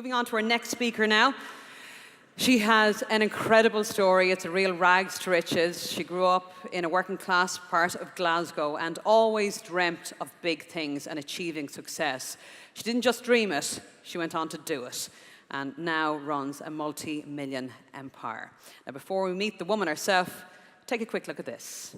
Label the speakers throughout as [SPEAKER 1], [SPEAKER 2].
[SPEAKER 1] Moving on to our next speaker now. She has an incredible story. It's a real rags to riches. She grew up in a working class part of Glasgow and always dreamt of big things and achieving success. She didn't just dream it, she went on to do it, and now runs a multi-million empire. Now, before we meet the woman herself, take a quick look at this.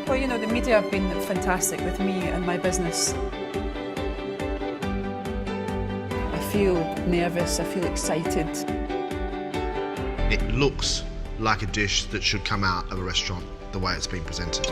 [SPEAKER 2] Well, you know, the media have been fantastic with me and my business. I feel nervous, I feel excited.
[SPEAKER 3] It looks like a dish that should come out of a restaurant, the way it's been presented.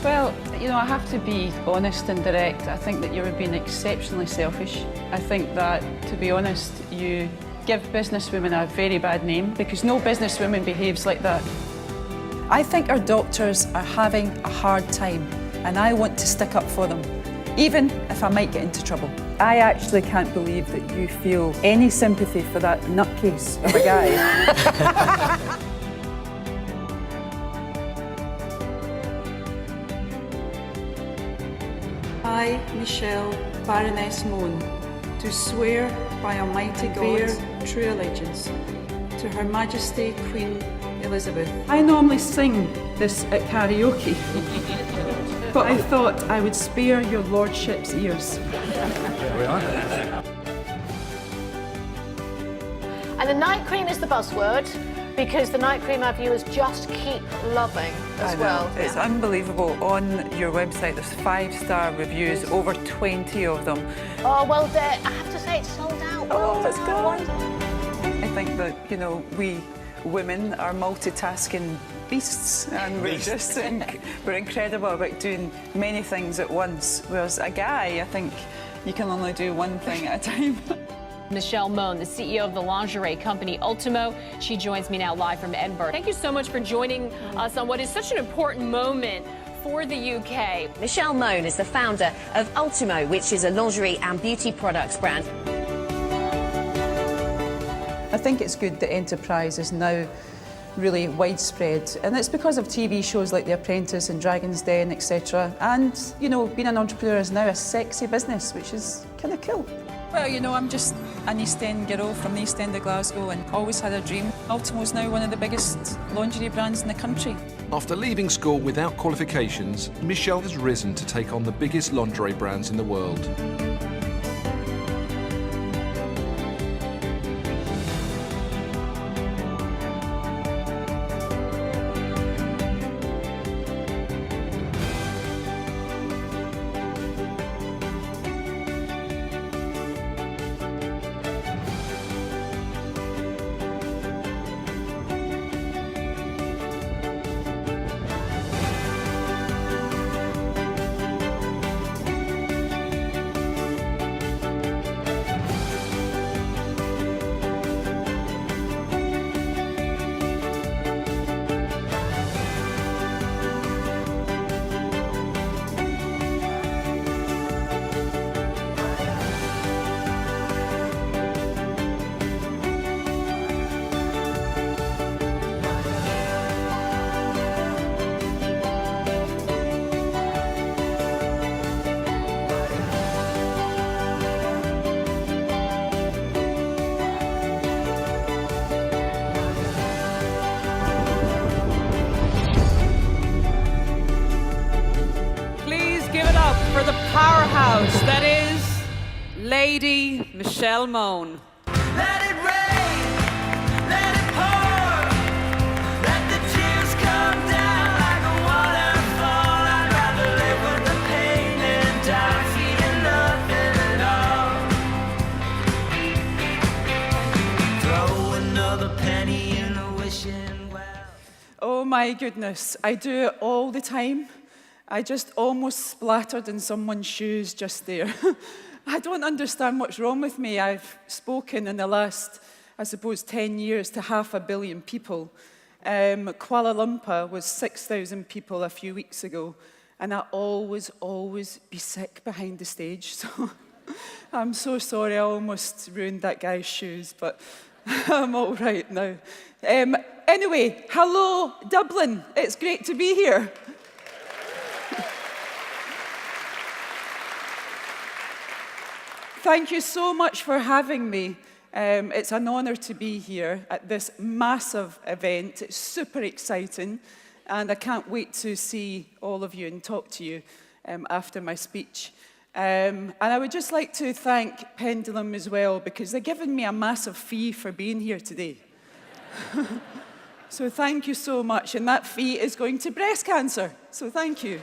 [SPEAKER 2] Well, you know, I have to be honest and direct. I think that you're being exceptionally selfish. I think that, to be honest, you give businesswomen a very bad name because no businesswoman behaves like that. I think our doctors are having a hard time and I want to stick up for them, even if I might get into trouble. I actually can't believe that you feel any sympathy for that nutcase of a guy. I, Michelle, Baroness Mone, do swear by Almighty God, bear true allegiance to Her Majesty Queen Elizabeth. I normally sing this at karaoke, but I thought I would spare your lordship's ears.
[SPEAKER 4] There we are.
[SPEAKER 5] And the night cream is the buzzword, because the night cream our viewers just keep loving as well.
[SPEAKER 2] It's unbelievable. On your website, there's 5-star reviews, over 20 of them.
[SPEAKER 5] Oh, well, I have to say it's sold out.
[SPEAKER 2] Oh, it's gone. I think that, you know, we women are multitasking beasts, and we're incredible about doing many things at once. Whereas a guy, I think you can only do one thing at a time.
[SPEAKER 6] Michelle Mone, the CEO of the lingerie company Ultimo. She joins me now live from Edinburgh. Thank you so much for joining us on what is such an important moment for the UK.
[SPEAKER 7] Michelle Mone is the founder of Ultimo, which is a lingerie and beauty products brand.
[SPEAKER 2] I think it's good that enterprise is now really widespread, and it's because of TV shows like The Apprentice and Dragon's Den, etc. And, you know, being an entrepreneur is now a sexy business, which is kind of cool. Well, you know, I'm just an East End girl from the East End of Glasgow and always had a dream. Ultimo's now one of the biggest lingerie brands in the country.
[SPEAKER 4] After leaving school without qualifications, Michelle has risen to take on the biggest lingerie brands in the world.
[SPEAKER 1] For the powerhouse that is Lady Michelle Mone.
[SPEAKER 8] Let it rain, let it pour, let the tears come down like a waterfall. I'd rather live with the pain than die feeling nothing at all. Throw another penny in the wishing well.
[SPEAKER 2] Oh my goodness, I do it all the time. I just almost splattered in someone's shoes just there. I don't understand what's wrong with me. I've spoken in the last, I suppose, 10 years to 500 million people. Kuala Lumpur was 6,000 people a few weeks ago, and I always be sick behind the stage. So I'm so sorry, I almost ruined that guy's shoes, but I'm all right now. Anyway, hello, Dublin. It's great to be here. Thank you so much for having me. It's an honour to be here at this massive event. It's super exciting, and I can't wait to see all of you and talk to you after my speech. And I would just like to thank Pendulum as well, because they're giving me a massive fee for being here today. So thank you so much, and that fee is going to breast cancer, so thank you.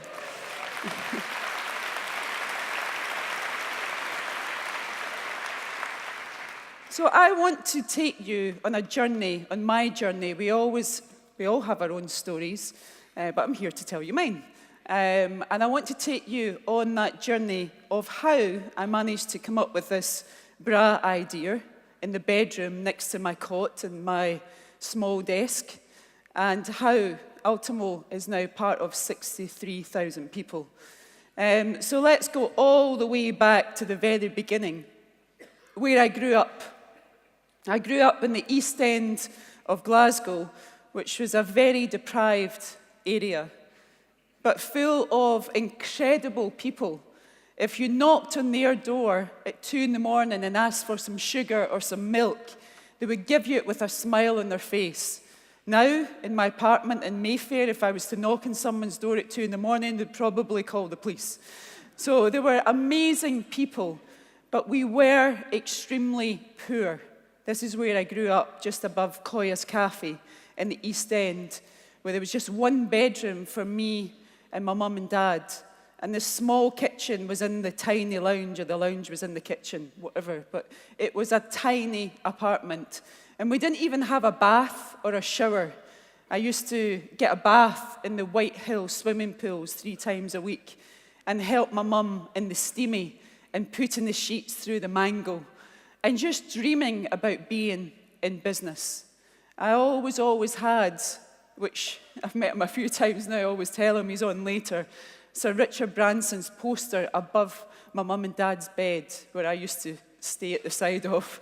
[SPEAKER 2] So I want to take you on a journey, on my journey. We all have our own stories, but I'm here to tell you mine. And I want to take you on that journey of how I managed to come up with this bra idea in the bedroom next to my cot and my small desk, and how Ultimo is now part of 63,000 people. So let's go all the way back to the very beginning, where I grew up. I grew up in the East End of Glasgow, which was a very deprived area, but full of incredible people. If you knocked on their door at 2 in the morning and asked for some sugar or some milk, they would give you it with a smile on their face. Now, in my apartment in Mayfair, if I was to knock on someone's door at 2 in the morning, they'd probably call the police. So they were amazing people, but we were extremely poor. This is where I grew up, just above Koya's Cafe in the East End, where there was just one bedroom for me and my mum and dad. And the small kitchen was in the tiny lounge, or the lounge was in the kitchen, whatever. But it was a tiny apartment. And we didn't even have a bath or a shower. I used to get a bath in the White Hill swimming pools 3 times a week and help my mum in the steamy and putting the sheets through the mango. And just dreaming about being in business. I always had, which I've met him a few times now, I always tell him he's on later, Sir Richard Branson's poster above my mum and dad's bed, where I used to stay at the side of.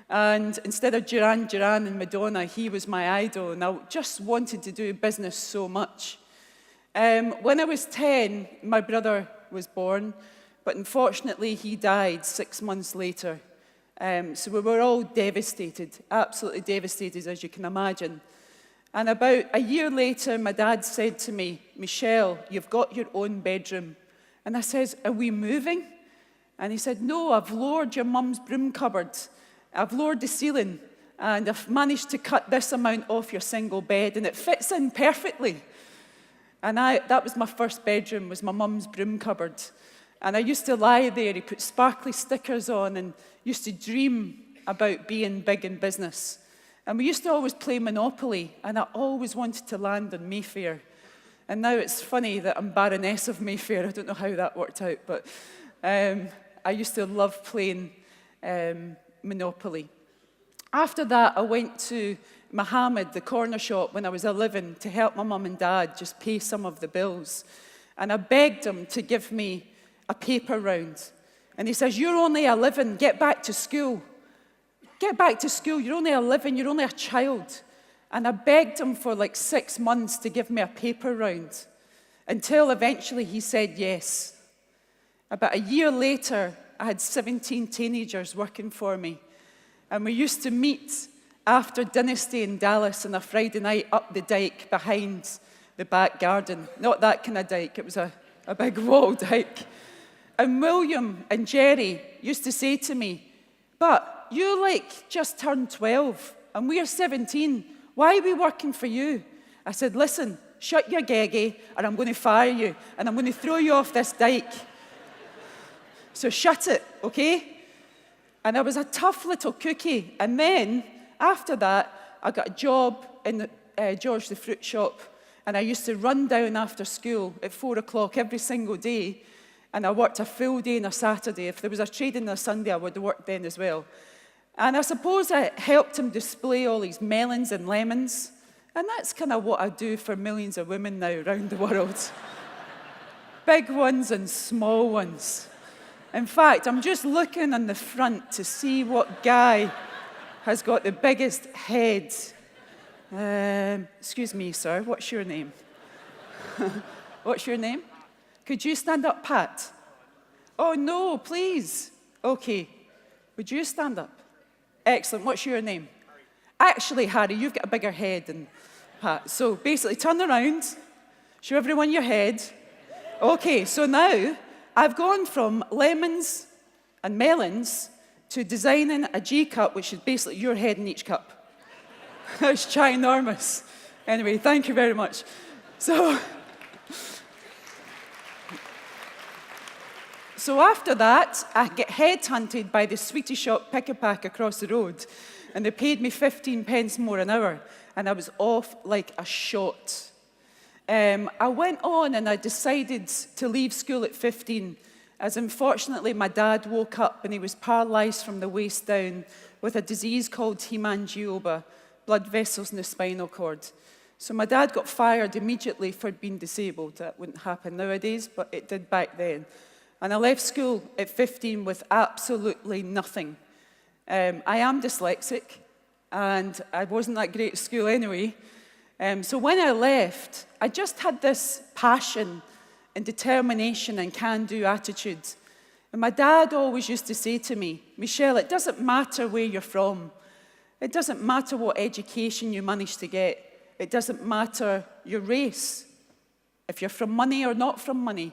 [SPEAKER 2] And instead of Duran Duran and Madonna, he was my idol, and I just wanted to do business so much. When I was 10, my brother was born, but unfortunately he died 6 months later. So we were all devastated, absolutely devastated, as you can imagine. And about a year later, my dad said to me, "Michelle, you've got your own bedroom." And I says, "Are we moving?" And he said, "No, I've lowered your mum's broom cupboard. I've lowered the ceiling, and I've managed to cut this amount off your single bed, and it fits in perfectly." And that was my first bedroom, was my mum's broom cupboard. And I used to lie there, he put sparkly stickers on, and used to dream about being big in business. And we used to always play Monopoly, and I always wanted to land in Mayfair. And now it's funny that I'm Baroness of Mayfair. I don't know how that worked out, but I used to love playing Monopoly. After that, I went to Mohammed, the corner shop, when I was 11, to help my mum and dad just pay some of the bills. And I begged him to give me a paper round. And he says, "You're only 11, get back to school. Get back to school, you're only 11, you're only a child." And I begged him for like 6 months to give me a paper round, until eventually he said yes. About a year later, I had 17 teenagers working for me. And we used to meet after Dynasty in Dallas on a Friday night up the dike behind the back garden. Not that kind of dike, it was a big wall dike. And William and Jerry used to say to me, "But you just turned 12 and we're 17. Why are we working for you?" I said, "Listen, shut your geggy or I'm going to fire you and I'm going to throw you off this dike. So shut it, okay?" And I was a tough little cookie. And then after that, I got a job in the George the Fruit shop And I used to run down after school at 4 o'clock every single day, and I worked a full day on a Saturday. If there was a trade-in on a Sunday, I would have worked then as well. And I suppose I helped him display all these melons and lemons. And that's kind of what I do for millions of women now around the world. Big ones and small ones. In fact, I'm just looking on the front to see what guy has got the biggest head. Excuse me, sir, what's your name? What's your name? Could you stand up, Pat? Oh, no, please. Okay. Would you stand up? Excellent. What's your name? Actually, Harry, you've got a bigger head than Pat. So basically, turn around, show everyone your head. Okay, so now I've gone from lemons and melons to designing a G cup, which is basically your head in each cup. It's ginormous. Anyway, thank you very much. So after that, I get headhunted by the sweetie shop pick-a-pack across the road, and they paid me 15 pence more an hour, and I was off like a shot. I went on and I decided to leave school at 15, as unfortunately my dad woke up and he was paralysed from the waist down with a disease called hemangioma, blood vessels in the spinal cord. So my dad got fired immediately for being disabled. That wouldn't happen nowadays, but it did back then. And I left school at 15 with absolutely nothing. I am dyslexic, and I wasn't that great at school anyway. So when I left, I just had this passion and determination and can-do attitude. And my dad always used to say to me, Michelle, it doesn't matter where you're from. It doesn't matter what education you managed to get. It doesn't matter your race, if you're from money or not from money.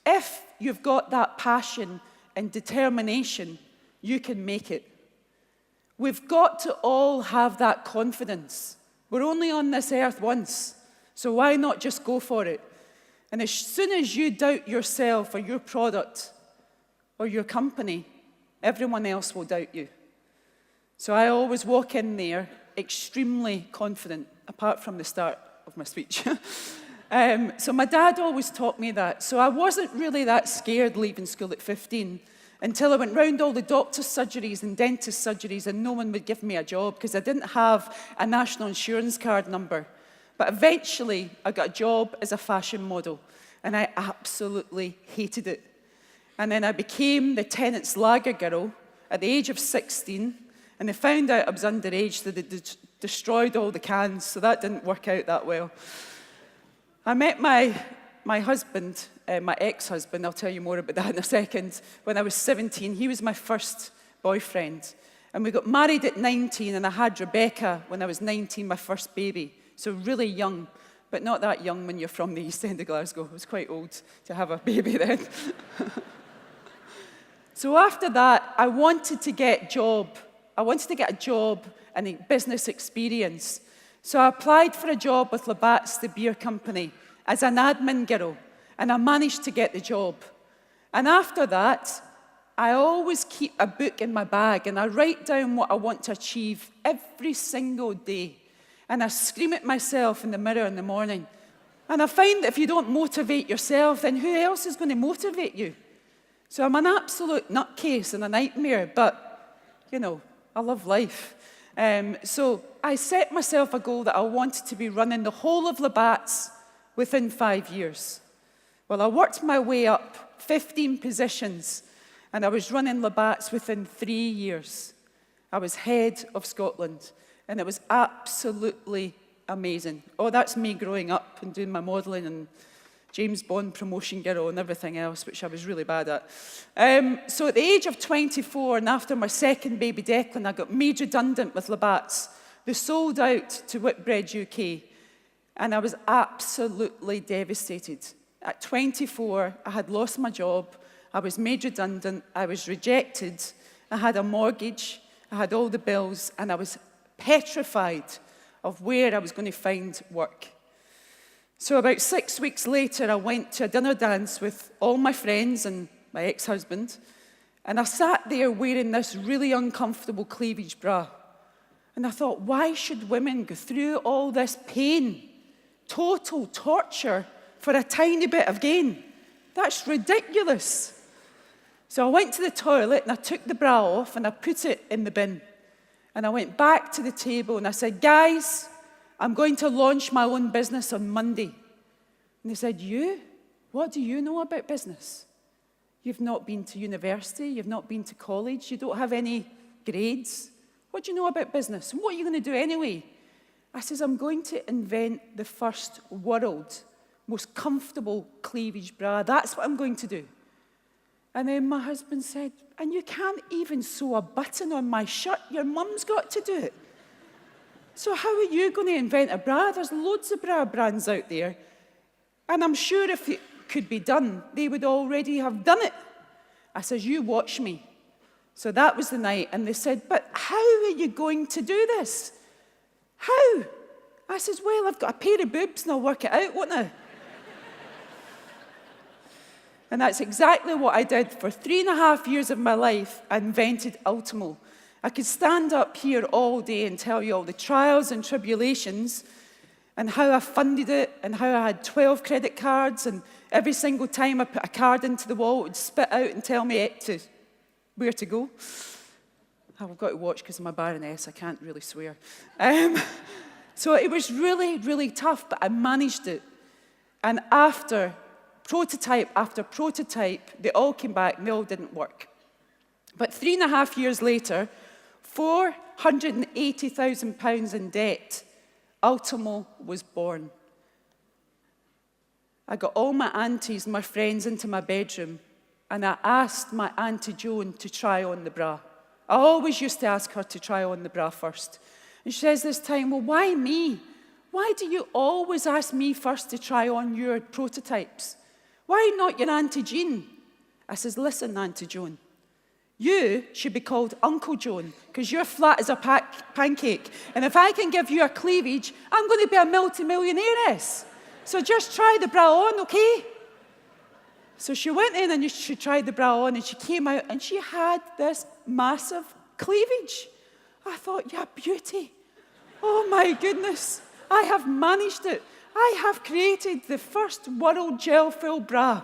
[SPEAKER 2] If you've got that passion and determination, you can make it. We've got to all have that confidence. We're only on this earth once, so why not just go for it? And as soon as you doubt yourself or your product or your company, everyone else will doubt you. So I always walk in there extremely confident, apart from the start of my speech. So my dad always taught me that. So I wasn't really that scared leaving school at 15 until I went round all the doctor's surgeries and dentist surgeries and no one would give me a job because I didn't have a national insurance card number. But eventually I got a job as a fashion model and I absolutely hated it. And then I became the tenant's lager girl at the age of 16 and they found out I was underage, so they destroyed all the cans, so that didn't work out that well. I met my husband, my ex-husband, I'll tell you more about that in a second, when I was 17. He was my first boyfriend. And we got married at 19, and I had Rebecca when I was 19, my first baby. So really young, but not that young when you're from the East End of Glasgow. I was quite old to have a baby then. So after that, I wanted to get a job and a business experience. So I applied for a job with Labatt's, the beer company, as an admin girl, and I managed to get the job. And after that, I always keep a book in my bag, and I write down what I want to achieve every single day. And I scream at myself in the mirror in the morning. And I find that if you don't motivate yourself, then who else is going to motivate you? So I'm an absolute nutcase and a nightmare, but, you know, I love life. So I set myself a goal that I wanted to be running the whole of Labatt's within 5 years. Well, I worked my way up 15 positions, and I was running Labatt's within 3 years. I was head of Scotland, and it was absolutely amazing. Oh, that's me growing up and doing my modelling and James Bond promotion girl and everything else, which I was really bad at. So at the age of 24, and after my second baby Declan, I got made redundant with Labatt's. They sold out to Whitbread UK, and I was absolutely devastated. At 24, I had lost my job, I was made redundant, I was rejected, I had a mortgage, I had all the bills, and I was petrified of where I was going to find work. So about 6 weeks later, I went to a dinner dance with all my friends and my ex-husband, and I sat there wearing this really uncomfortable cleavage bra. And I thought, why should women go through all this pain
[SPEAKER 9] total torture for a tiny bit of gain. That's ridiculous. So I went to the toilet and I took the bra off and I put it in the bin. And I went back to the table and I said, guys, I'm going to launch my own business on Monday. And they said, you? What do you know about business? You've not been to university, you've not been to college, you don't have any grades. What do you know about business? And what are you going to do anyway? I says, I'm going to invent the first world, most comfortable cleavage bra. That's what I'm going to do. And then my husband said, and you can't even sew a button on my shirt. Your mum's got to do it. So how are you going to invent a bra? There's loads of bra brands out there. And I'm sure if it could be done, they would already have done it. I says, you watch me. So that was the night. And they said, but how are you going to do this? How? I says, well, I've got a pair of boobs and I'll work it out, won't I? And that's exactly what I did. For 3.5 years of my life, I invented Ultimo. I could stand up here all day and tell you all the trials and tribulations and how I funded it and how I had 12 credit cards, and every single time I put a card into the wall, it would spit out and tell me where to go. I've got to watch because I'm a Baroness. I can't really swear. So it was really, really tough, but I managed it. And after prototype after prototype, they all came back and they all didn't work. But 3.5 years later, £480,000 in debt, Ultimo was born. I got all my aunties and my friends into my bedroom and I asked my Auntie Joan to try on the bra. I always used to ask her to try on the bra first. And she says this time, well, why me? Why do you always ask me first to try on your prototypes? Why not your Auntie Jean? I says, listen, Auntie Joan, you should be called Uncle Joan because you're flat as a pancake. And if I can give you a cleavage, I'm going to be a multi-millionairess. So just try the bra on, okay? So she went in and she tried the bra on and she came out and she had this massive cleavage. I thought, yeah, beauty. Oh my goodness, I have managed it. I have created the first world gel-filled bra.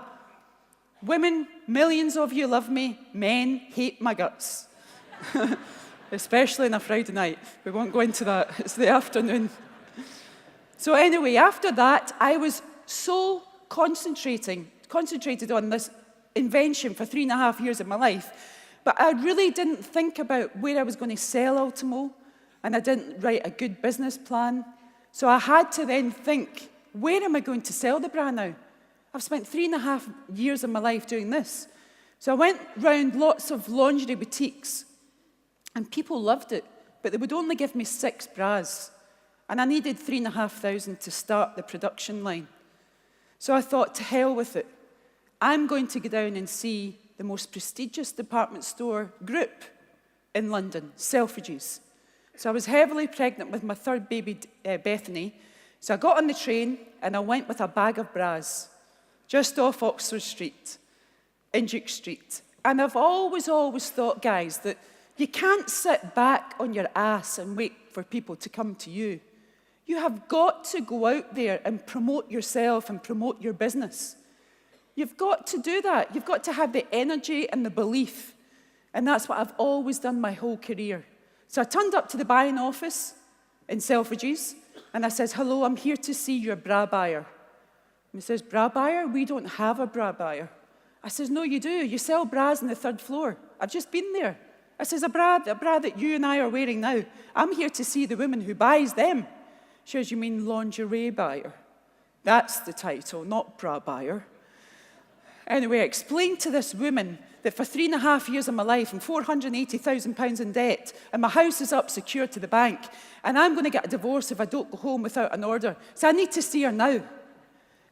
[SPEAKER 9] Women, millions of you love me. Men hate my guts. Especially on a Friday night. We won't go into that. It's the afternoon. So anyway, after that, I was so concentrated on this invention for 3.5 years of my life. But I really didn't think about where I was going to sell Ultimo. And I didn't write a good business plan. So I had to then think, where am I going to sell the bra now? I've spent 3.5 years of my life doing this. So I went round lots of lingerie boutiques, and people loved it, but they would only give me 6 bras. And I needed 3,500 to start the production line. So I thought, to hell with it. I'm going to go down and see the most prestigious department store group in London, Selfridges. So I was heavily pregnant with my 3rd baby, Bethany. So I got on the train and I went with a bag of bras just off Oxford Street, in Duke Street. And I've always thought, guys, that you can't sit back on your ass and wait for people to come to you. You have got to go out there and promote yourself and promote your business. You've got to do that. You've got to have the energy and the belief. And that's what I've always done my whole career. So I turned up to the buying office in Selfridges, and I says, hello, I'm here to see your bra buyer. And he says, bra buyer? We don't have a bra buyer. I says, no, you do. You sell bras on the 3rd floor. I've just been there. I says, a bra that you and I are wearing now. I'm here to see the woman who buys them. She says, you mean lingerie buyer? That's the title, not bra buyer. Anyway, I explained to this woman that for 3.5 years of my life and £480,000 in debt, and my house is up secured to the bank, and I'm going to get a divorce if I don't go home without an order. So I need to see her now.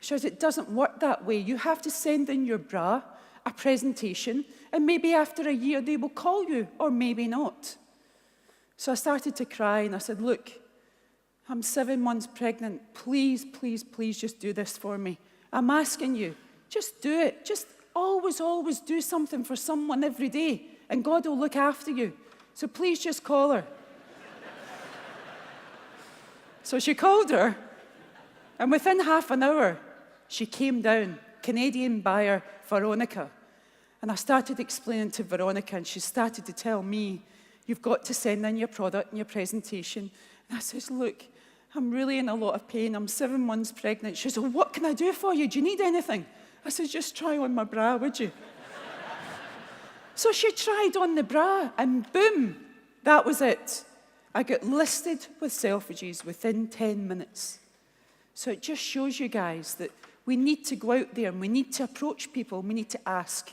[SPEAKER 9] She says, it doesn't work that way. You have to send in your bra, a presentation, and maybe after a year they will call you, or maybe not. So I started to cry, and I said, look, I'm 7 months pregnant. Please, please, please just do this for me. I'm asking you, just do it. Just always do something for someone every day, and God will look after you. So please just call her. So she called her, And within half an hour, she came down, Canadian buyer Veronica. And I started explaining to Veronica, and she started to tell me, you've got to send in your product and your presentation. And I says, look, I'm really in a lot of pain. I'm 7 months pregnant. She says, well, what can I do for you? Do you need anything? I said, just try on my bra, would you? So she tried on the bra, and boom, that was it. I got listed with Selfridges within 10 minutes. So it just shows you guys that we need to go out there and we need to approach people and we need to ask.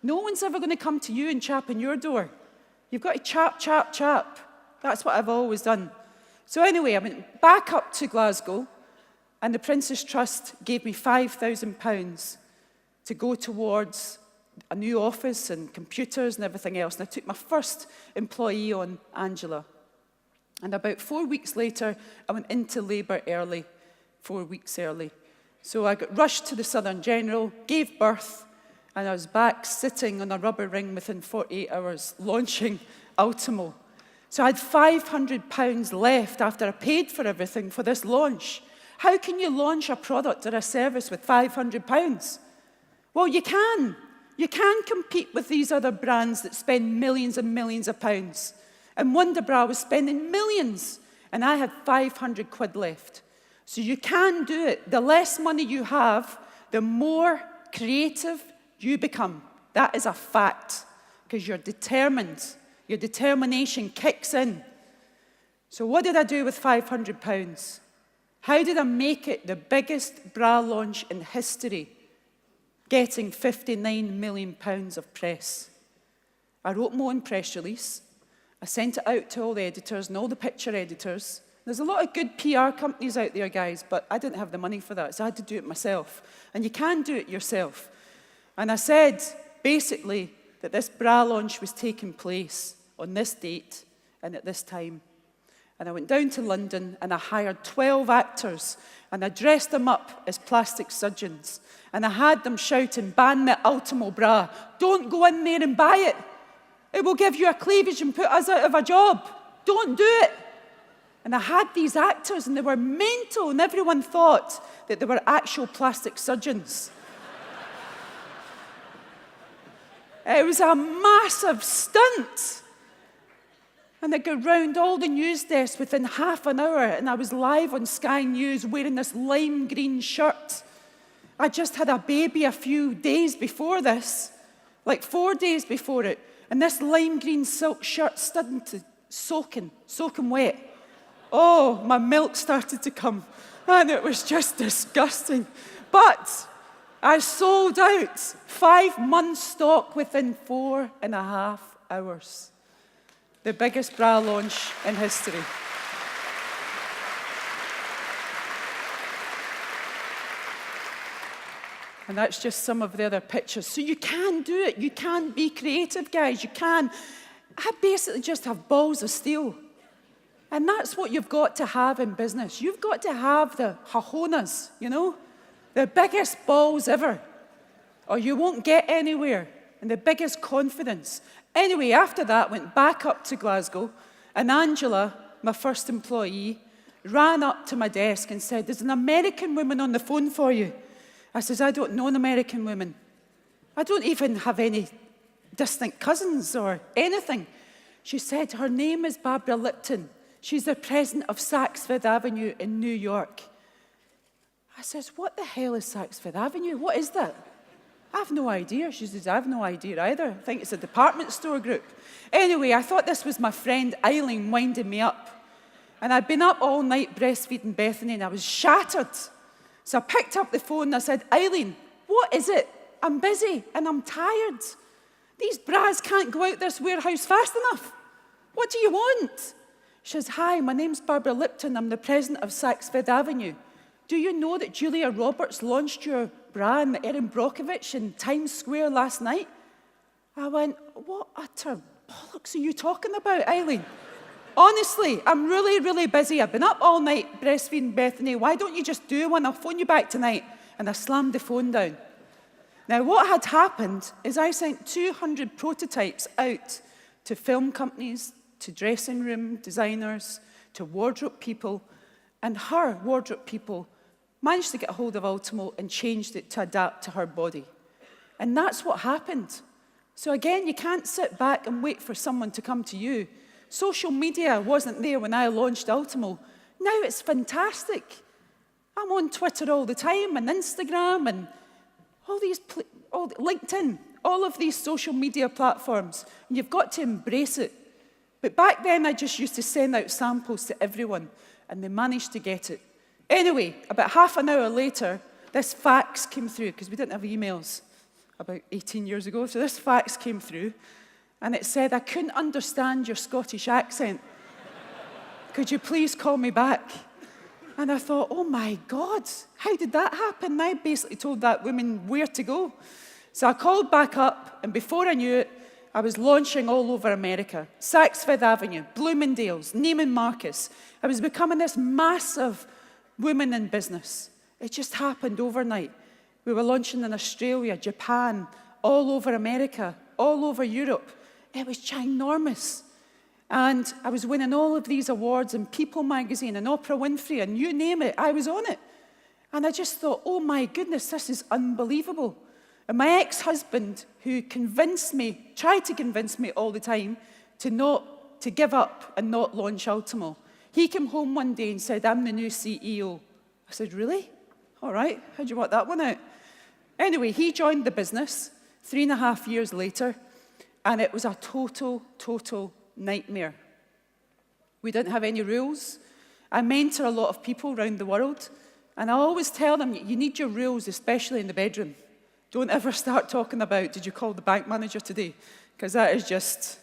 [SPEAKER 9] No one's ever going to come to you and chap on your door. You've got to chap, chap, chap. That's what I've always done. So anyway, I went back up to Glasgow, and the Prince's Trust gave me £5,000 to go towards a new office and computers and everything else. And I took my first employee on, Angela. And about 4 weeks later, I went into labour early, 4 weeks early. So I got rushed to the Southern General, gave birth, and I was back sitting on a rubber ring within 48 hours, launching Ultimo. So I had £500 left after I paid for everything for this launch. How can you launch a product or a service with £500? Well, you can. You can compete with these other brands that spend millions and millions of pounds. And Wonderbra was spending millions, and I had 500 quid left. So you can do it. The less money you have, the more creative you become. That is a fact, because you're determined. Your determination kicks in. So what did I do with £500? How did I make it the biggest bra launch in history, getting £59 million of press? I wrote my own press release. I sent it out to all the editors and all the picture editors. There's a lot of good PR companies out there, guys, but I didn't have the money for that, so I had to do it myself. And you can do it yourself. And I said, basically, that this bra launch was taking place on this date and at this time. And I went down to London and I hired 12 actors and I dressed them up as plastic surgeons. And I had them shouting, ban the Ultimo bra. Don't go in there and buy it. It will give you a cleavage and put us out of a job. Don't do it. And I had these actors and they were mental and everyone thought that they were actual plastic surgeons. It was a massive stunt. And I got round all the news desks within half an hour, and I was live on Sky News wearing this lime green shirt. I just had a baby a few days before this, like 4 days before it, and this lime green silk shirt started to soaking wet. Oh, my milk started to come, and it was just disgusting. But I sold out 5 months' stock within 4.5 hours. The biggest bra launch in history. And that's just some of the other pictures. So you can do it. You can be creative, guys. You can. I basically just have balls of steel. And that's what you've got to have in business. You've got to have the cojones, you know, the biggest balls ever, or you won't get anywhere, and the biggest confidence. Anyway, after that, went back up to Glasgow, and Angela, my first employee, ran up to my desk and said, there's an American woman on the phone for you. I says, I don't know an American woman. I don't even have any distant cousins or anything. She said, her name is Barbara Lipton. She's the president of Saks Fifth Avenue in New York. I says, what the hell is Saks Fifth Avenue? What is that? I have no idea. She says, I have no idea either. I think it's a department store group. Anyway, I thought this was my friend Eileen winding me up. And I'd been up all night breastfeeding Bethany and I was shattered. So I picked up the phone and I said, Eileen, what is it? I'm busy and I'm tired. These bras can't go out this warehouse fast enough. What do you want? She says, hi, my name's Barbara Lipton. I'm the president of Saks Fifth Avenue. Do you know that Julia Roberts launched your bra in Erin Brockovich in Times Square last night? I went, what utter bollocks are you talking about, Eileen? Honestly, I'm really, really busy. I've been up all night breastfeeding Bethany. Why don't you just do one? I'll phone you back tonight. And I slammed the phone down. Now, what had happened is I sent 200 prototypes out to film companies, to dressing room designers, to wardrobe people, and her wardrobe people managed to get a hold of Ultimo and changed it to adapt to her body. And that's what happened. So again, you can't sit back and wait for someone to come to you. Social media wasn't there when I launched Ultimo. Now it's fantastic. I'm on Twitter all the time and Instagram and LinkedIn, all of these social media platforms. And you've got to embrace it. But back then, I just used to send out samples to everyone, and they managed to get it. Anyway, about half an hour later, this fax came through, because we didn't have emails about 18 years ago. So this fax came through, and it said, "I couldn't understand your Scottish accent. Could you please call me back?" And I thought, oh my God, how did that happen? And I basically told that woman where to go. So I called back up, and before I knew it, I was launching all over America. Saks Fifth Avenue, Bloomingdale's, Neiman Marcus. I was becoming this massive woman in business. It just happened overnight. We were launching in Australia, Japan, all over America, all over Europe. It was ginormous. And I was winning all of these awards in People magazine and Oprah Winfrey and you name it, I was on it. And I just thought, oh my goodness, this is unbelievable. And my ex-husband, who tried to convince me all the time to give up and not launch Ultimo, he came home one day and said, "I'm the new CEO." I said, "Really? All right, how'd you work that one out?" Anyway, he joined the business 3.5 years later, and it was a total nightmare. We didn't have any rules. I mentor a lot of people around the world, and I always tell them, you need your rules, especially in the bedroom. Don't ever start talking about, did you call the bank manager today? Because that is just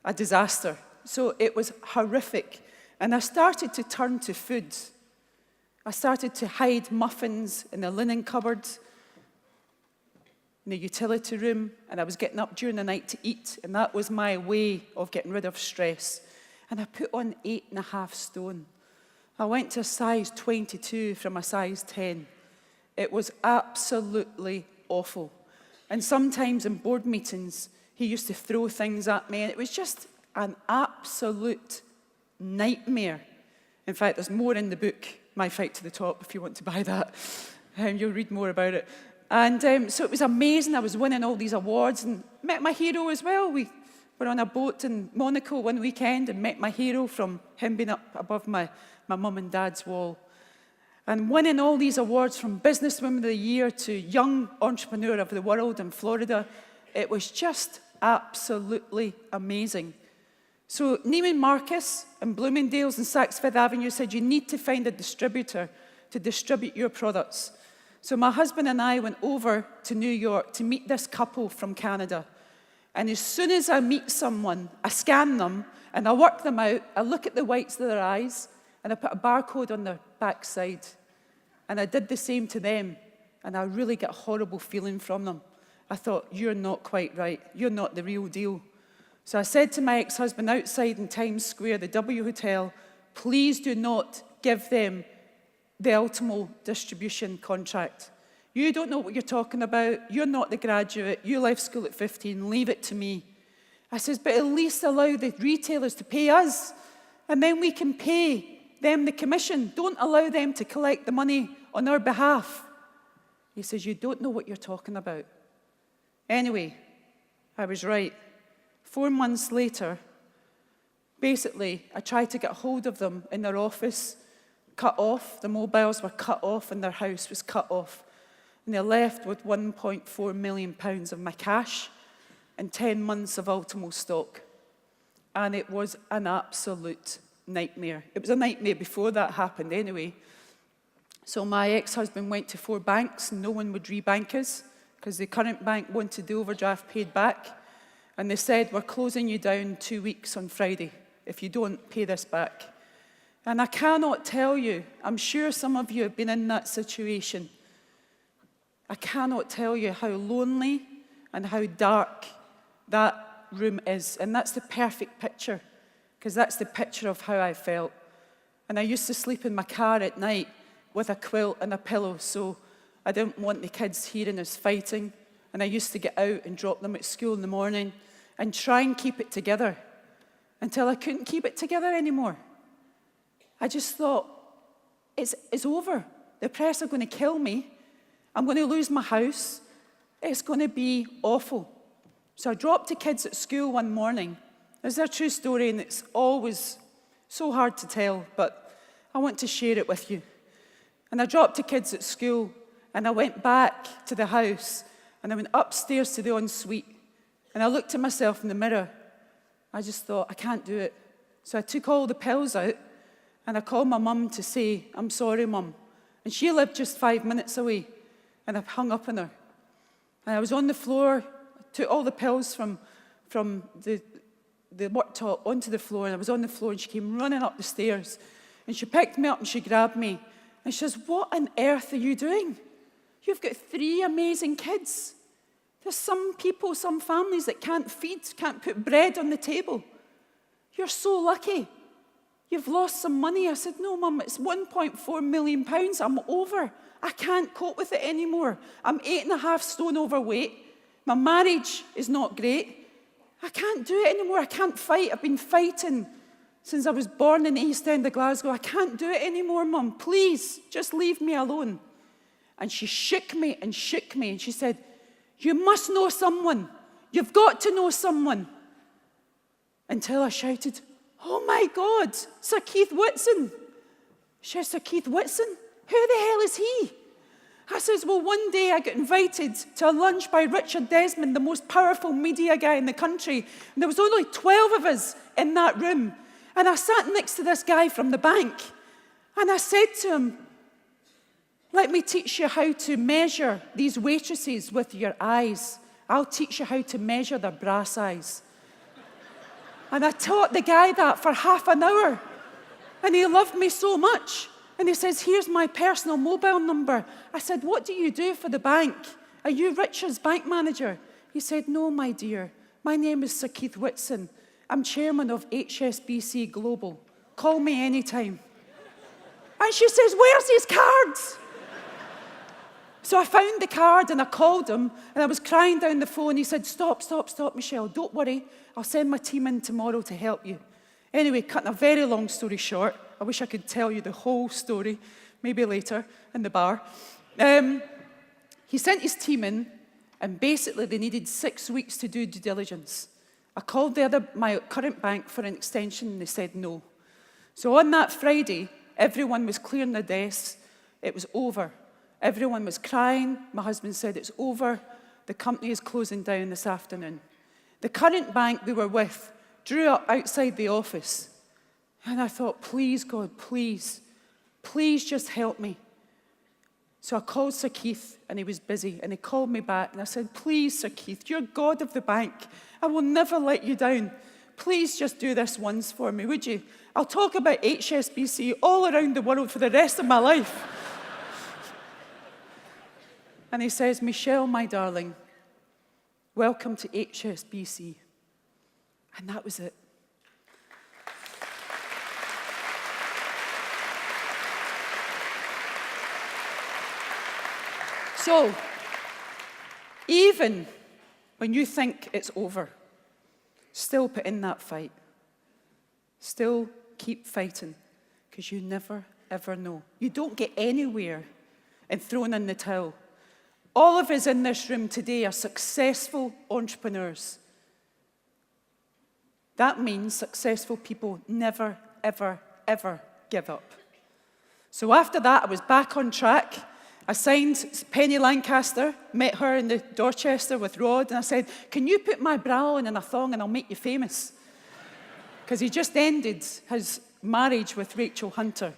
[SPEAKER 9] a disaster. So it was horrific. And I started to turn to food. I started to hide muffins in the linen cupboard, in the utility room, and I was getting up during the night to eat, and that was my way of getting rid of stress. And I put on 8.5 stone. I went to a size 22 from a size 10. It was absolutely awful. And sometimes in board meetings, he used to throw things at me, and it was just an absolute nightmare. In fact, there's more in the book, My Fight to the Top, if you want to buy that. You'll read more about it. And so it was amazing. I was winning all these awards and met my hero as well. We were on a boat in Monaco one weekend and met my hero from him being up above my mum and dad's wall. And winning all these awards from Businesswoman of the Year to Young Entrepreneur of the World in Florida, it was just absolutely amazing. So Neiman Marcus and Bloomingdale's and Saks Fifth Avenue said, you need to find a distributor to distribute your products. So my husband and I went over to New York to meet this couple from Canada. And as soon as I meet someone, I scan them and I work them out. I look at the whites of their eyes and I put a barcode on their backside. And I did the same to them. And I really get a horrible feeling from them. I thought, you're not quite right. You're not the real deal. So I said to my ex-husband outside in Times Square, the W Hotel, please do not give them the Ultimo distribution contract. You don't know what you're talking about. You're not the graduate. You left school at 15. Leave it to me. I says, but at least allow the retailers to pay us, and then we can pay them the commission. Don't allow them to collect the money on our behalf. He says, you don't know what you're talking about. Anyway, I was right. 4 months later, basically, I tried to get hold of them in their office, cut off. The mobiles were cut off and their house was cut off. And they left with £1.4 million of my cash and 10 months of Ultimo stock. And it was an absolute nightmare. It was a nightmare before that happened anyway. So my ex-husband went to 4 banks and no one would rebank us because the current bank wanted the overdraft paid back. And they said, we're closing you down 2 weeks on Friday if you don't pay this back. And I cannot tell you, I'm sure some of you have been in that situation. I cannot tell you how lonely and how dark that room is. And that's the perfect picture, because that's the picture of how I felt. And I used to sleep in my car at night with a quilt and a pillow, so I didn't want the kids hearing us fighting. And I used to get out and drop them at school in the morning and try and keep it together until I couldn't keep it together anymore. I just thought, it's over. The press are going to kill me. I'm going to lose my house. It's going to be awful. So I dropped the kids at school one morning. This is a true story, and it's always so hard to tell, but I want to share it with you. And I dropped the kids at school, and I went back to the house, and I went upstairs to the ensuite, and I looked at myself in the mirror. I just thought, I can't do it. So I took all the pills out, and I called my mum to say, I'm sorry, Mum. And she lived just 5 minutes away, and I hung up on her. And I was on the floor, took all the pills from the worktop onto the floor, and I was on the floor, and she came running up the stairs, and she picked me up and she grabbed me, and she says, what on earth are you doing? You've got 3 amazing kids. There's some people, some families that can't feed, can't put bread on the table. You're so lucky. You've lost some money. I said, no, Mum, it's £1.4 million. I'm over. I can't cope with it anymore. I'm 8.5 stone overweight. My marriage is not great. I can't do it anymore. I can't fight. I've been fighting since I was born in the East End of Glasgow. I can't do it anymore, Mum. Please, just leave me alone. And she shook me, and she said, you must know someone. You've got to know someone. Until I shouted, oh my God, Sir Keith Whitson. She said, Sir Keith Whitson? Who the hell is he? I says, well, one day I got invited to a lunch by Richard Desmond, the most powerful media guy in the country. And there was only 12 of us in that room. And I sat next to this guy from the bank. And I said to him, let me teach you how to measure these waitresses with your eyes. I'll teach you how to measure their brass eyes. And I taught the guy that for half an hour. And he loved me so much. And he says, here's my personal mobile number. I said, what do you do for the bank? Are you Richard's bank manager? He said, no, my dear. My name is Sir Keith Whitson. I'm chairman of HSBC Global. Call me anytime. And she says, where's his cards? So I found the card and I called him and I was crying down the phone. He said, stop, Michelle. Don't worry. I'll send my team in tomorrow to help you. Anyway, cutting a very long story short, I wish I could tell you the whole story, maybe later in the bar. He sent his team in, and basically they needed 6 weeks to do due diligence. I called my current bank for an extension, and they said no. So on that Friday, everyone was clearing their desks. It was over. Everyone was crying. My husband said, it's over. The company is closing down this afternoon. The current bank we were with drew up outside the office. And I thought, please, God, please just help me. So I called Sir Keith, and he was busy, and he called me back, and I said, please, Sir Keith, you're God of the bank. I will never let you down. Please just do this once for me, would you? I'll talk about HSBC all around the world for the rest of my life. And he says, Michelle, my darling, welcome to HSBC. And that was it. So, even when you think it's over, still put in that fight. Still keep fighting, because you never, ever know. You don't get anywhere in throwing in the towel. All of us in this room today are successful entrepreneurs. That means successful people never, ever, ever give up. So after that, I was back on track. I signed Penny Lancaster, met her in the Dorchester with Rod, and I said, can you put my bra on in a thong and I'll make you famous? Because he just ended his marriage with Rachel Hunter.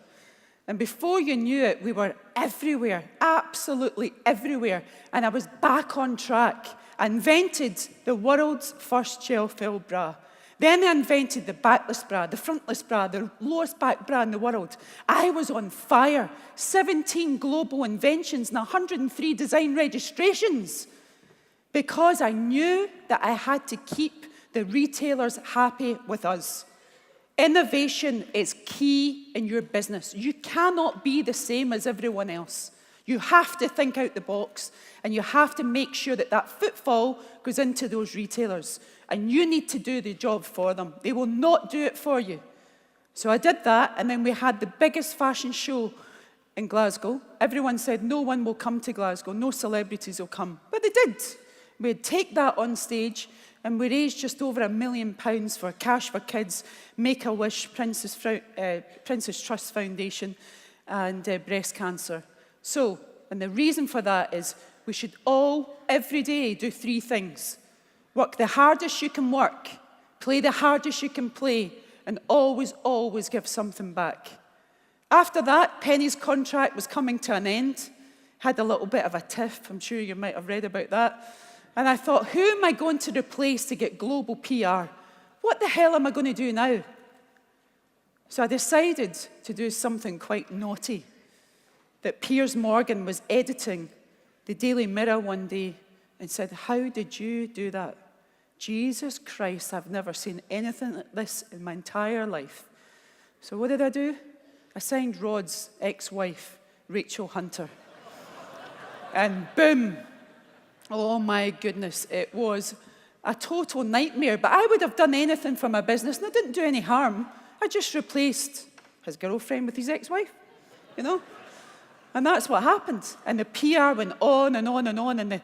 [SPEAKER 9] And before you knew it, we were everywhere, absolutely everywhere. And I was back on track. I invented the world's first gel-filled bra. Then I invented the backless bra, the frontless bra, the lowest back bra in the world. I was on fire. 17 global inventions and 103 design registrations. Because I knew that I had to keep the retailers happy with us. Innovation is key in your business. You cannot be the same as everyone else. You have to think out the box, and you have to make sure that that footfall goes into those retailers. And you need to do the job for them. They will not do it for you. So I did that, and then we had the biggest fashion show in Glasgow. Everyone said no one will come to Glasgow, no celebrities will come. But they did. We'd take that on stage and we raised just over £1 million for Cash for Kids, Make-A-Wish, Princess Trust Foundation and breast cancer. So, and the reason for that is we should all, every day, do 3 things. Work the hardest you can work, play the hardest you can play, and always, always give something back. After that, Penny's contract was coming to an end. Had a little bit of a tiff, I'm sure you might have read about that. And I thought, who am I going to replace to get global PR? What the hell am I going to do now? So I decided to do something quite naughty. That Piers Morgan was editing the Daily Mirror one day and said, how did you do that? Jesus Christ, I've never seen anything like this in my entire life. So what did I do? I signed Rod's ex-wife, Rachel Hunter. And boom, oh my goodness, it was a total nightmare. But I would have done anything for my business, and I didn't do any harm. I just replaced his girlfriend with his ex-wife, you know? And that's what happened. And the PR went on and on and on, and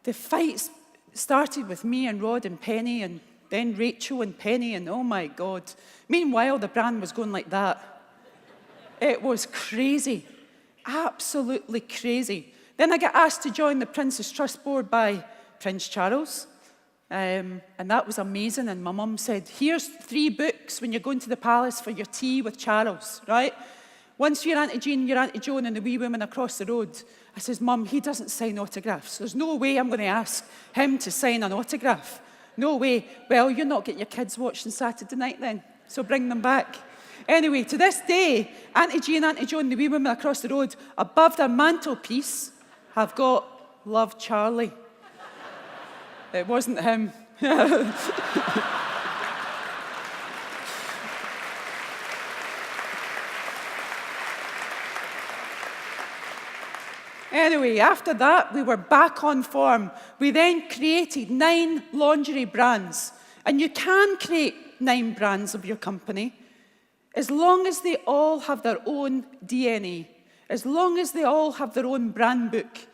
[SPEAKER 9] the fights started with me and Rod and Penny, and then Rachel and Penny, and oh my God. Meanwhile, the brand was going like that. It was crazy, absolutely crazy. Then I got asked to join the Princess Trust Board by Prince Charles, and that was amazing. And my mum said, here's 3 books when you're going to the palace for your tea with Charles, right? Once for your Auntie Jean, your Auntie Joan, and the wee woman across the road. I says, Mum, he doesn't sign autographs. There's no way I'm going to ask him to sign an autograph. No way. Well, you're not getting your kids watching Saturday night then, so bring them back. Anyway, to this day, Auntie Jean, Auntie Joan, the wee woman across the road, above their mantelpiece, have got Love Charlie. It wasn't him. Anyway, after that, we were back on form. We then created 9 lingerie brands. And you can create 9 brands of your company as long as they all have their own DNA, as long as they all have their own brand book.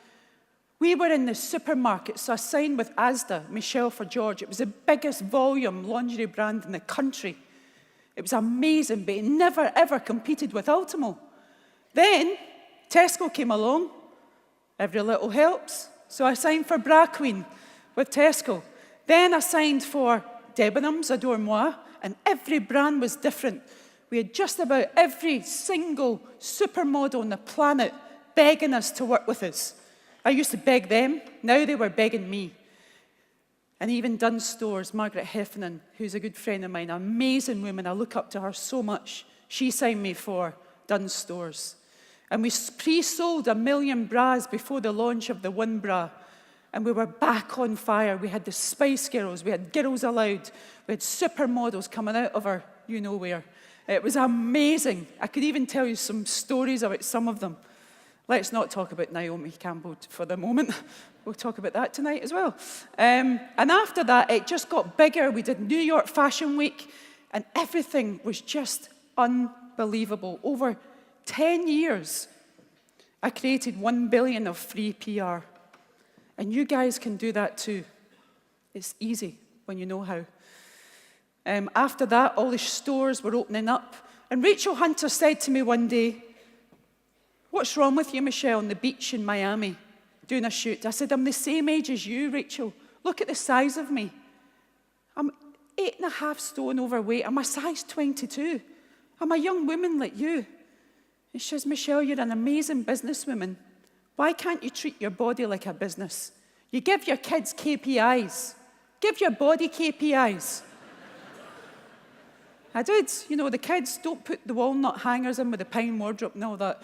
[SPEAKER 9] We were in the supermarket, so I signed with Asda, Michelle for George. It was the biggest volume lingerie brand in the country. It was amazing, but it never, ever competed with Ultimo. Then Tesco came along. Every little helps. So I signed for Bra Queen with Tesco. Then I signed for Debenhams, Adore Moi, and every brand was different. We had just about every single supermodel on the planet begging us to work with us. I used to beg them, now they were begging me. And even Dunnes Stores, Margaret Heffernan, who's a good friend of mine, an amazing woman, I look up to her so much. She signed me for Dunnes Stores. And we pre-sold 1 million bras before the launch of the One Bra. And we were back on fire. We had the Spice Girls, we had Girls Aloud, we had supermodels coming out of our you-know-where. It was amazing. I could even tell you some stories about some of them. Let's not talk about Naomi Campbell for the moment. We'll talk about that tonight as well. And after that, it just got bigger. We did New York Fashion Week, and everything was just unbelievable. Over 10 years, I created 1 billion of free PR. And you guys can do that too. It's easy when you know how. After that, all the stores were opening up. And Rachel Hunter said to me one day, what's wrong with you, Michelle, on the beach in Miami, doing a shoot? I said, I'm the same age as you, Rachel. Look at the size of me. I'm 8.5 stone overweight. I'm a size 22. I'm a young woman like you. And she says, Michelle, you're an amazing businesswoman. Why can't you treat your body like a business? You give your kids KPIs. Give your body KPIs. I did. You know, the kids don't put the walnut hangers in with the pine wardrobe and all that.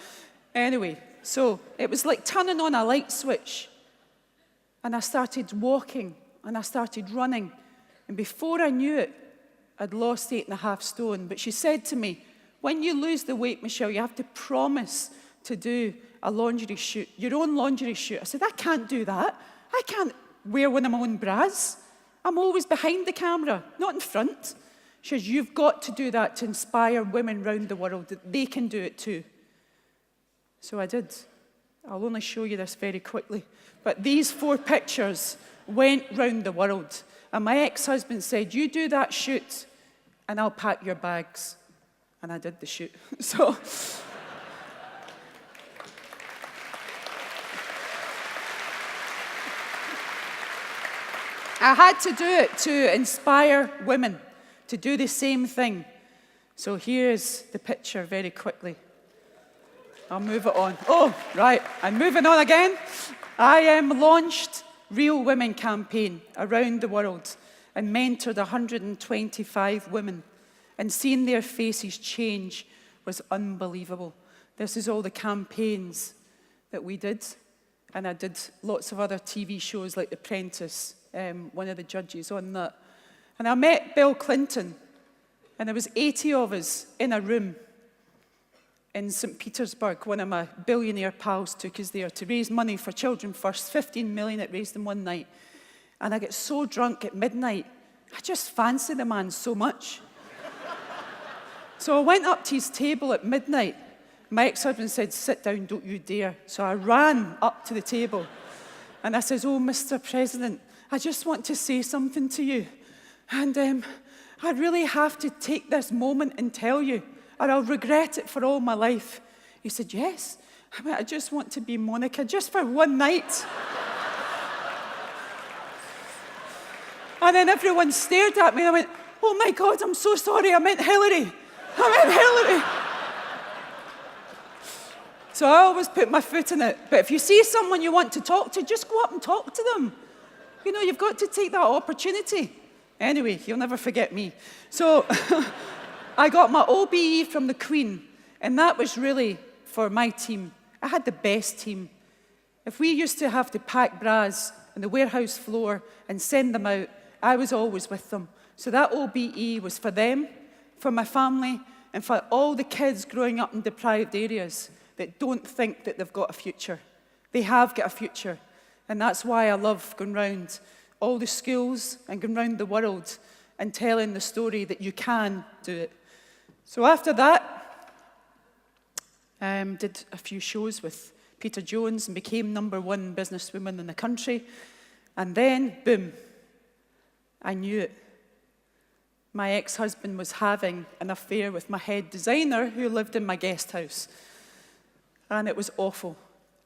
[SPEAKER 9] Anyway, so it was like turning on a light switch. And I started walking and I started running. And before I knew it, I'd lost 8.5 stone. But she said to me, when you lose the weight, Michelle, you have to promise to do a lingerie shoot, your own lingerie shoot. I said, I can't do that. I can't wear one of my own bras. I'm always behind the camera, not in front. She says, you've got to do that to inspire women around the world that they can do it too. So I did. I'll only show you this very quickly. But these 4 pictures went round the world. And my ex-husband said, you do that shoot and I'll pack your bags. And I did the shoot. So I had to do it to inspire women to do the same thing. So here's the picture very quickly. I'll move it on. Oh, right, I'm moving on again. I launched Real Women campaign around the world and mentored 125 women. And seeing their faces change was unbelievable. This is all the campaigns that we did. And I did lots of other TV shows like The Apprentice, one of the judges on that. And I met Bill Clinton, and there was 80 of us in a room in St. Petersburg. One of my billionaire pals took us there to raise money for Children First, 15 million it raised in one night. And I got so drunk at midnight, I just fancied the man so much. So I went up to his table at midnight. My ex-husband said, sit down, don't you dare. So I ran up to the table. And I says, oh, Mr. President, I just want to say something to you. And I really have to take this moment and tell you, or I'll regret it for all my life. He said, yes. I just want to be Monica, just for one night. And then everyone stared at me, and I went, oh my God, I'm so sorry, I meant Hillary. So I always put my foot in it. But if you see someone you want to talk to, just go up and talk to them. You know, you've got to take that opportunity. Anyway, you'll never forget me. So I got my OBE from the Queen, and that was really for my team. I had the best team. If we used to have to pack bras on the warehouse floor and send them out, I was always with them. So that OBE was for them, for my family, and for all the kids growing up in deprived areas that don't think that they've got a future. They have got a future. And that's why I love going round all the schools and going round the world and telling the story that you can do it. So after that, did a few shows with Peter Jones and became #1 businesswoman in the country. And then, boom, I knew it. My ex-husband was having an affair with my head designer who lived in my guest house. And it was awful.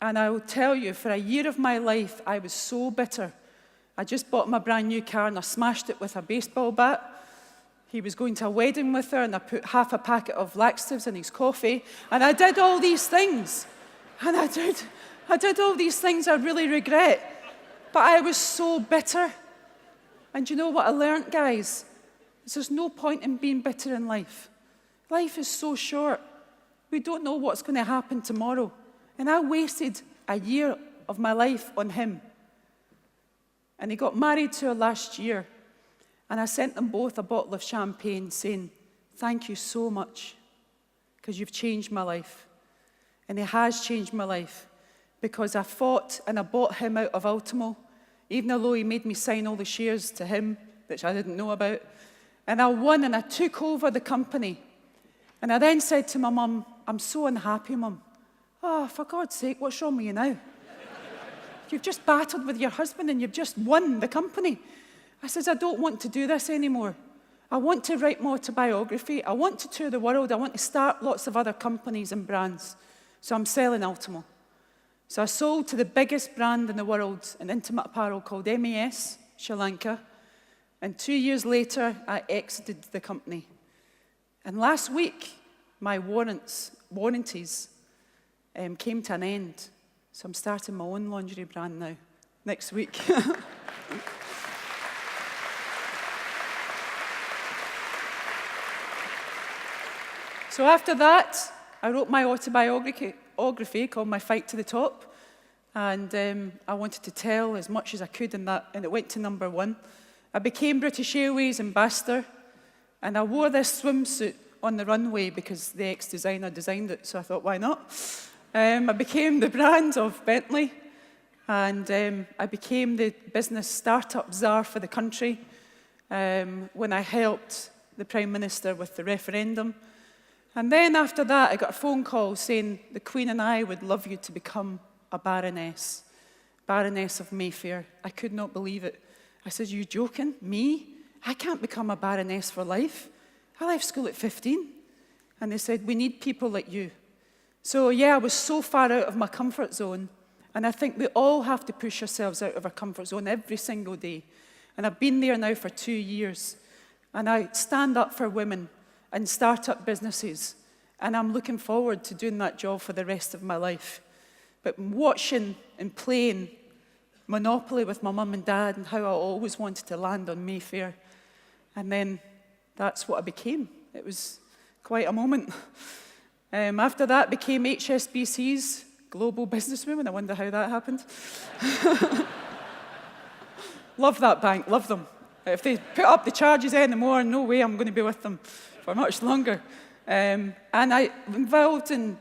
[SPEAKER 9] And I will tell you, for a year of my life, I was so bitter. I just bought him a brand new car and I smashed it with a baseball bat. He was going to a wedding with her and I put half a packet of laxatives in his coffee. And I did all these things. And I did all these things I really regret. But I was so bitter. And you know what I learned, guys? There's no point in being bitter in life. Life is so short. We don't know what's going to happen tomorrow. And I wasted a year of my life on him. And he got married to her last year. And I sent them both a bottle of champagne saying, thank you so much, because you've changed my life. And he has changed my life, because I fought and I bought him out of Ultimo, even though he made me sign all the shares to him, which I didn't know about. And I won and I took over the company. And I then said to my mum, I'm so unhappy, Mum. Oh, for God's sake, what's wrong with you now? You've just battled with your husband and you've just won the company. I says, I don't want to do this anymore. I want to write more autobiography. I want to tour the world. I want to start lots of other companies and brands. So I'm selling Ultimo. So I sold to the biggest brand in the world in intimate apparel called MAS, Sri Lanka. And 2 years later, I exited the company. And last week, my warranties came to an end. So I'm starting my own lingerie brand now, next week. So after that, I wrote my autobiography called My Fight to the Top. And I wanted to tell as much as I could in that, and it went to #1. I became British Airways ambassador, and I wore this swimsuit on the runway because the ex-designer designed it, so I thought, why not? I became the brand of Bentley, and I became the business startup czar for the country when I helped the Prime Minister with the referendum. And then after that, I got a phone call saying the Queen and I would love you to become a Baroness, Baroness of Mayfair. I could not believe it. I said, you joking? Me? I can't become a Baroness for life. I left school at 15. And they said, we need people like you. So yeah, I was so far out of my comfort zone. And I think we all have to push ourselves out of our comfort zone every single day. And I've been there now for 2 years. And I stand up for women and start up businesses. And I'm looking forward to doing that job for the rest of my life. But watching and playing Monopoly with my mum and dad and how I always wanted to land on Mayfair. And then that's what I became. It was quite a moment. After that, became HSBC's global businesswoman. I wonder how that happened. Love that bank, love them. If they put up the charges anymore, no way I'm going to be with them for much longer. And I involved in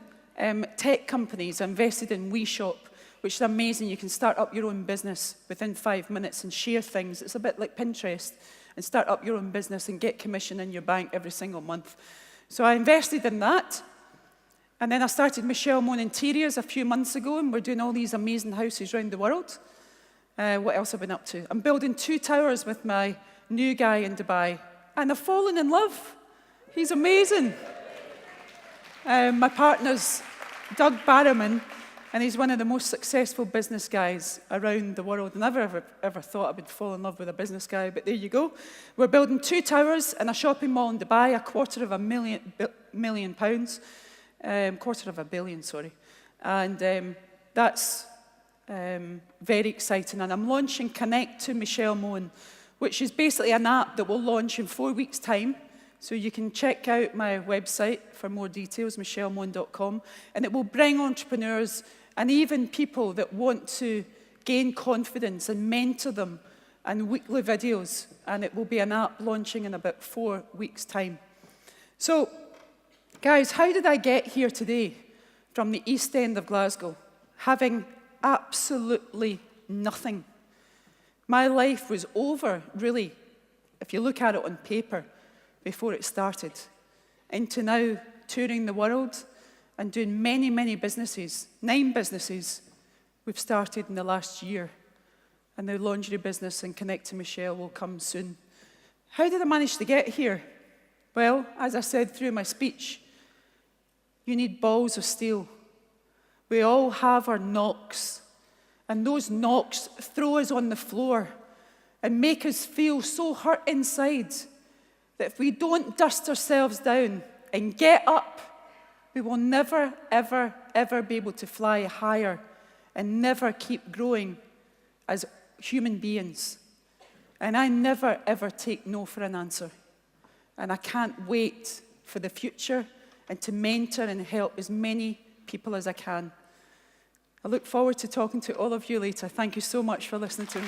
[SPEAKER 9] tech companies. I invested in WeShop, which is amazing. You can start up your own business within 5 minutes and share things. It's a bit like Pinterest, and start up your own business and get commission in your bank every single month. So I invested in that. And then I started Mone Interiors a few months ago, and we're doing all these amazing houses around the world. What else have I been up to? I'm building 2 towers with my new guy in Dubai, and I've fallen in love. He's amazing. My partner's Doug Barrowman, and he's one of the most successful business guys around the world. I never ever thought I would fall in love with a business guy, but there you go. We're building 2 towers and a shopping mall in Dubai, £250 million, £250 million, sorry. And that's very exciting. And I'm launching Connect to Michelle Mone, which is basically an app that will launch in 4 weeks' time. So you can check out my website for more details, michellemone.com, and it will bring entrepreneurs and even people that want to gain confidence and mentor them, and weekly videos, and it will be an app launching in about 4 weeks' time. So, guys, how did I get here today from the East End of Glasgow, having absolutely nothing? My life was over, really, if you look at it on paper, before it started, into now touring the world and doing many, many businesses. 9 businesses we've started in the last year. And the lingerie business and Connect to Michelle will come soon. How did I manage to get here? Well, as I said through my speech, you need balls of steel. We all have our knocks. And those knocks throw us on the floor and make us feel so hurt inside that if we don't dust ourselves down and get up, we will never, ever, ever be able to fly higher and never keep growing as human beings. And I never, ever take no for an answer. And I can't wait for the future and to mentor and help as many people as I can. I look forward to talking to all of you later. Thank you so much for listening to me.